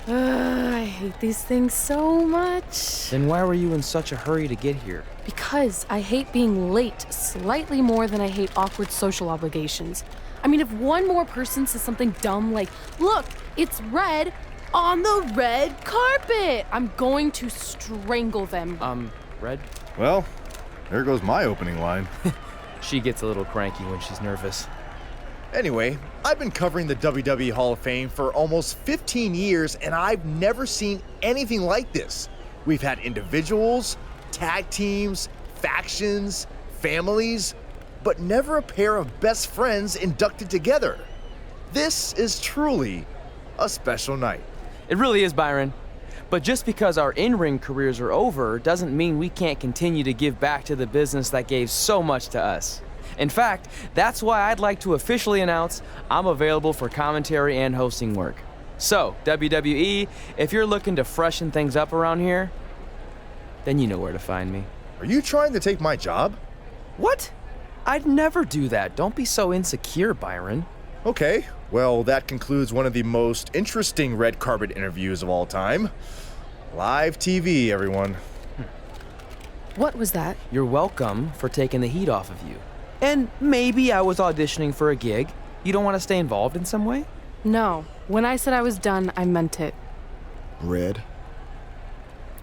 I hate these things so much. Then why were you in such a hurry to get here? Because I hate being late slightly more than I hate awkward social obligations. I mean, if one more person says something dumb like, look, it's red on the red carpet, I'm going to strangle them. Red? Well, there goes my opening line. She gets a little cranky when she's nervous. Anyway, I've been covering the WWE Hall of Fame for almost 15 years, and I've never seen anything like this. We've had individuals, tag teams, factions, families, but never a pair of best friends inducted together. This is truly a special night. It really is, Byron. But just because our in-ring careers are over doesn't mean we can't continue to give back to the business that gave so much to us. In fact, that's why I'd like to officially announce I'm available for commentary and hosting work. So, WWE, if you're looking to freshen things up around here, then you know where to find me. Are you trying to take my job? What? I'd never do that. Don't be so insecure, Byron. Okay, well, that concludes one of the most interesting red carpet interviews of all time. Live TV, everyone. What was that? You're welcome for taking the heat off of you. And maybe I was auditioning for a gig. You don't want to stay involved in some way? No, when I said I was done, I meant it. Red.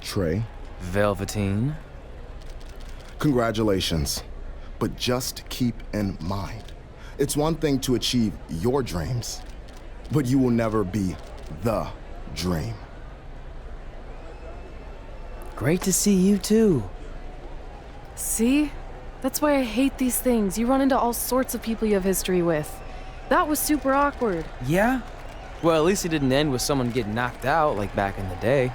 Trey. Velveteen. Congratulations. But just keep in mind, it's one thing to achieve your dreams, but you will never be the dream. Great to see you too. See? That's why I hate these things. You run into all sorts of people you have history with. That was super awkward. Yeah? Well, at least it didn't end with someone getting knocked out like back in the day.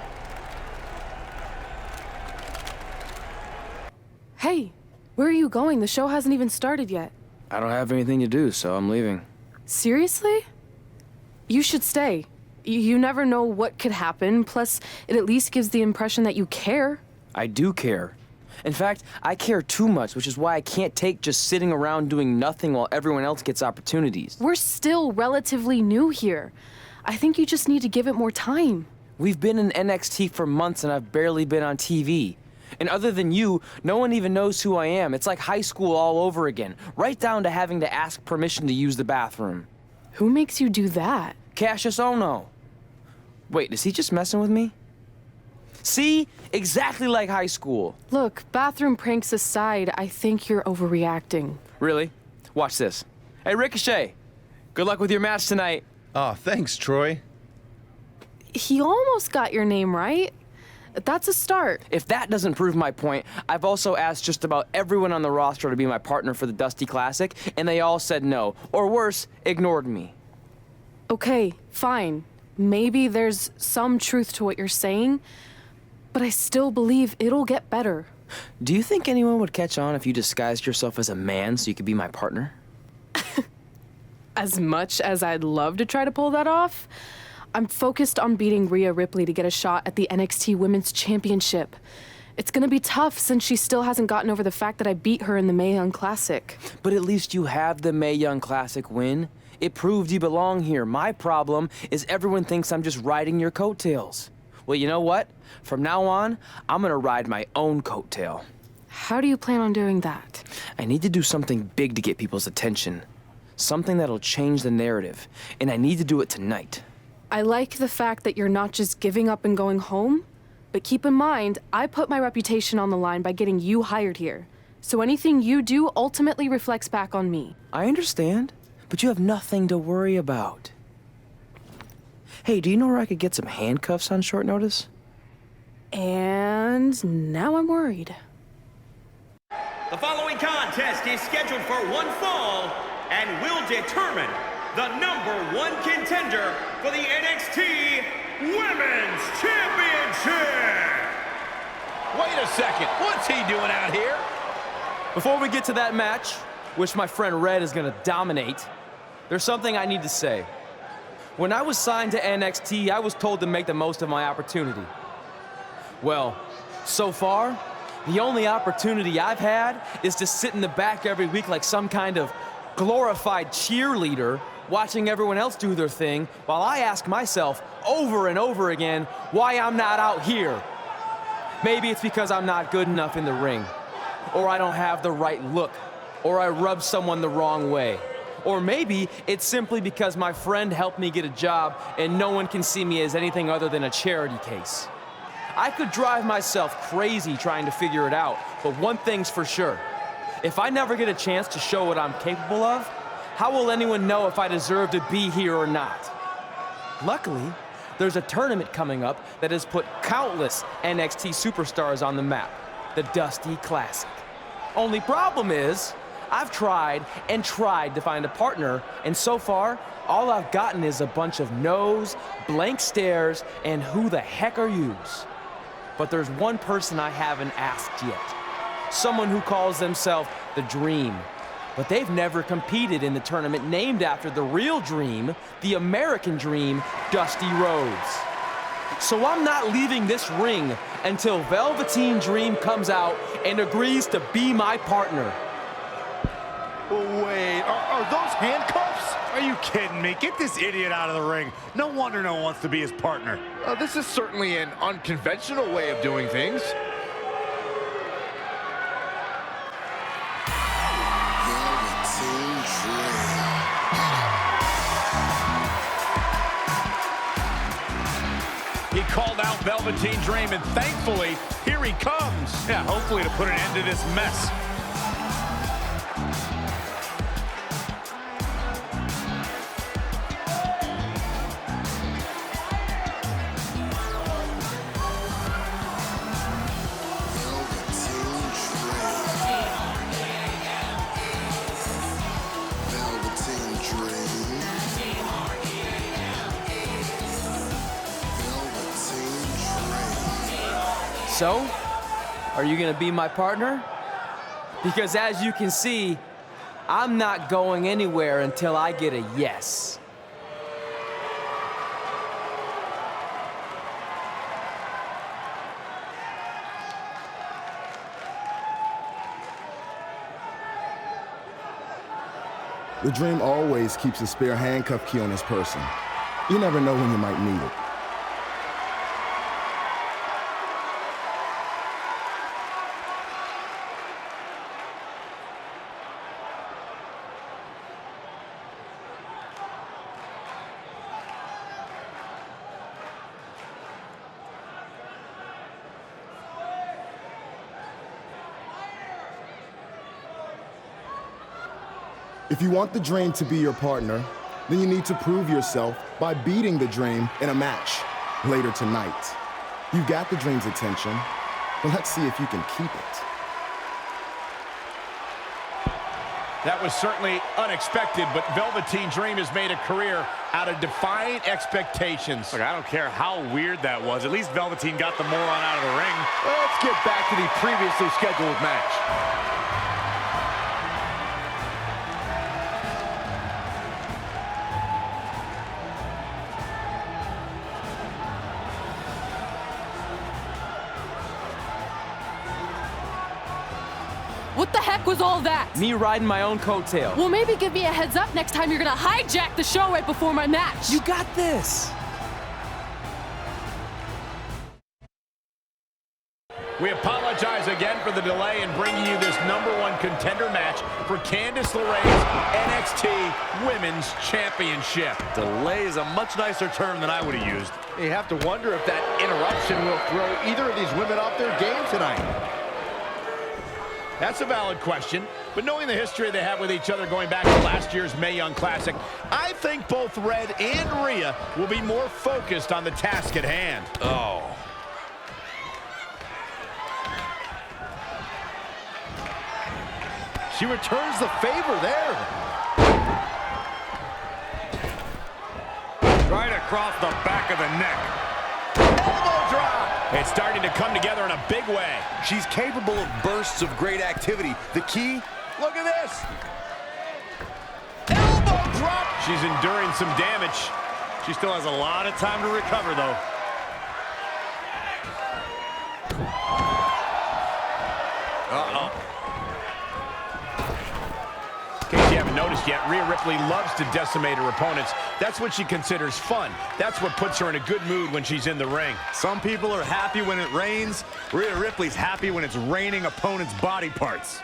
Hey, where are you going? The show hasn't even started yet. I don't have anything to do, so I'm leaving. Seriously? You should stay. You never know what could happen, plus it at least gives the impression that you care. I do care. In fact, I care too much, which is why I can't take just sitting around doing nothing while everyone else gets opportunities. We're still relatively new here. I think you just need to give it more time. We've been in NXT for months and I've barely been on TV. And other than you, no one even knows who I am. It's like high school all over again, right down to having to ask permission to use the bathroom. Who makes you do that? Cassius Ohno. Wait, is he just messing with me? See? Exactly like high school. Look, bathroom pranks aside, I think you're overreacting. Really? Watch this. Hey, Ricochet. Good luck with your match tonight. Aw, thanks, Troy. He almost got your name right. That's a start. If that doesn't prove my point, I've also asked just about everyone on the roster to be my partner for the Dusty Classic, and they all said no. Or worse, ignored me. Okay, fine. Maybe there's some truth to what you're saying, but I still believe it'll get better. Do you think anyone would catch on if you disguised yourself as a man so you could be my partner? As much as I'd love to try to pull that off, I'm focused on beating Rhea Ripley to get a shot at the NXT Women's Championship. It's gonna be tough since she still hasn't gotten over the fact that I beat her in the Mae Young Classic. But at least you have the Mae Young Classic win. It proved you belong here. My problem is everyone thinks I'm just riding your coattails. Well, you know what? From now on, I'm gonna ride my own coattail. How do you plan on doing that? I need to do something big to get people's attention. Something that'll change the narrative. And I need to do it tonight. I like the fact that you're not just giving up and going home, but keep in mind, I put my reputation on the line by getting you hired here. So anything you do ultimately reflects back on me. I understand, but you have nothing to worry about. Hey, do you know where I could get some handcuffs on short notice? And now I'm worried. The following contest is scheduled for one fall and will determine the #1 contender for the NXT Women's Championship. Wait a second, what's he doing out here? Before we get to that match, which my friend Red is gonna dominate, there's something I need to say. When I was signed to NXT, I was told to make the most of my opportunity. Well, so far, the only opportunity I've had is to sit in the back every week like some kind of glorified cheerleader watching everyone else do their thing while I ask myself over and over again why I'm not out here. Maybe it's because I'm not good enough in the ring, or I don't have the right look, or I rub someone the wrong way. Or maybe it's simply because my friend helped me get a job and no one can see me as anything other than a charity case. I could drive myself crazy trying to figure it out, but one thing's for sure. If I never get a chance to show what I'm capable of, how will anyone know if I deserve to be here or not? Luckily, there's a tournament coming up that has put countless NXT superstars on the map, the Dusty Classic. Only problem is, I've tried and tried to find a partner, and so far, all I've gotten is a bunch of no's, blank stares, and who the heck are yous? But there's one person I haven't asked yet. Someone who calls themselves the Dream. But they've never competed in the tournament named after the real Dream, the American Dream, Dusty Rhodes. So I'm not leaving this ring until Velveteen Dream comes out and agrees to be my partner. Wait, are those handcuffs? Are you kidding me? Get this idiot out of the ring. No wonder no one wants to be his partner. This is certainly an unconventional way of doing things. He called out Velveteen Dream, and thankfully, here he comes. Yeah, hopefully to put an end to this mess. So, are you gonna be my partner? Because as you can see, I'm not going anywhere until I get a yes. The Dream always keeps a spare handcuff key on his person. You never know when you might need it. If you want the Dream to be your partner, then you need to prove yourself by beating the Dream in a match later tonight. You've got the Dream's attention, but let's see if you can keep it. That was certainly unexpected, but Velveteen Dream has made a career out of defying expectations. Look, I don't care how weird that was. At least Velveteen got the moron out of the ring. Let's get back to the previously scheduled match. What the heck was all that? Me riding my own coattail. Well, maybe give me a heads up next time you're gonna hijack the show right before my match. You got this. We apologize again for the delay in bringing you this #1 contender match for Candice LeRae's NXT Women's Championship. Delay is a much nicer term than I would have used. You have to wonder if that interruption will throw either of these women off their game tonight. That's a valid question, but knowing the history they have with each other going back to last year's Mae Young Classic, I think both Red and Rhea will be more focused on the task at hand. Oh. She returns the favor there. Right across the back of the neck. Elbow drop. It's starting to come together in a big way. She's capable of bursts of great activity. The key, Look at this. Elbow drop. She's enduring some damage. She still has a lot of time to recover, though. Uh-oh. In case you haven't noticed, noticed yet, Rhea Ripley loves to decimate her opponents. That's what she considers fun. That's what puts her in a good mood when she's in the ring. Some people are happy when it rains. Rhea Ripley's happy when it's raining opponents' body parts.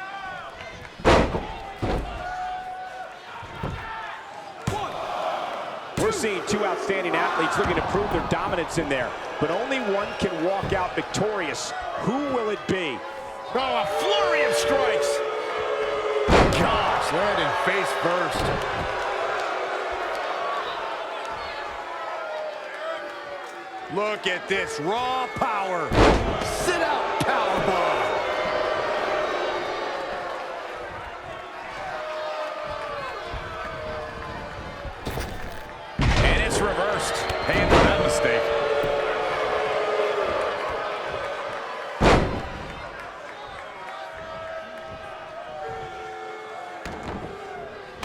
We're seeing two outstanding athletes looking to prove their dominance in there, but only one can walk out victorious. Who will it be? Oh, a flurry of strikes. Gosh, landing face first. Look at this raw power. Sit out powerbomb. And it's reversed. Paying for that mistake.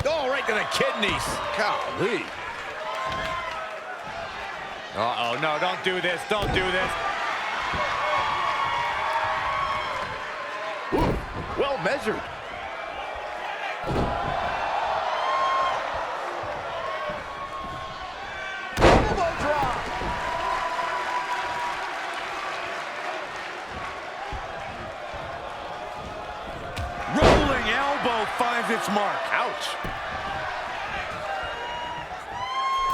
Oh, right to the kidneys. Golly. Uh-oh, no, don't do this. Don't do this. Ooh, well measured. Elbow drop. Rolling elbow finds its mark. Ouch.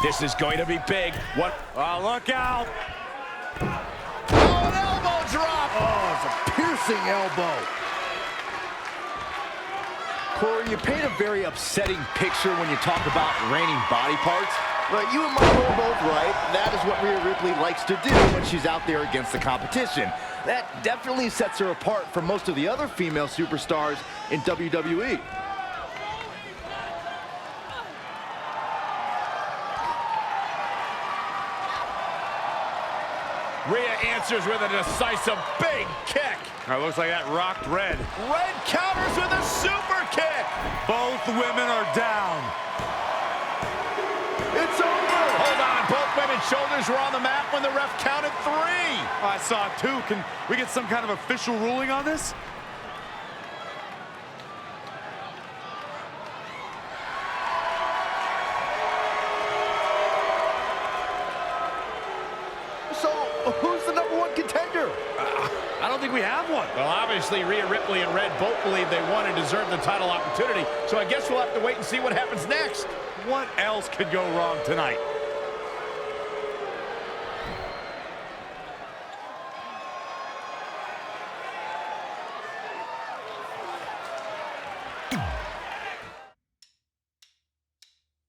This is going to be big. What? Oh, look out. Oh, an elbow drop. Oh, it's a piercing elbow. Corey, you paint a very upsetting picture when you talk about raining body parts. But you and Michael are both right. That is what Rhea Ripley likes to do when she's out there against the competition. That definitely sets her apart from most of the other female superstars in WWE. Rhea answers with a decisive big kick. Looks like that rocked Red. Red counters with a super kick. Both women are down. It's over. Hold on, both women's shoulders were on the mat when the ref counted 3. I saw it too. Can we get some kind of official ruling on this? So, who's the #1 contender? I don't think we have one. Well, obviously, Rhea Ripley and Red both believe they won and deserve the title opportunity, so I guess we'll have to wait and see what happens next. What else could go wrong tonight?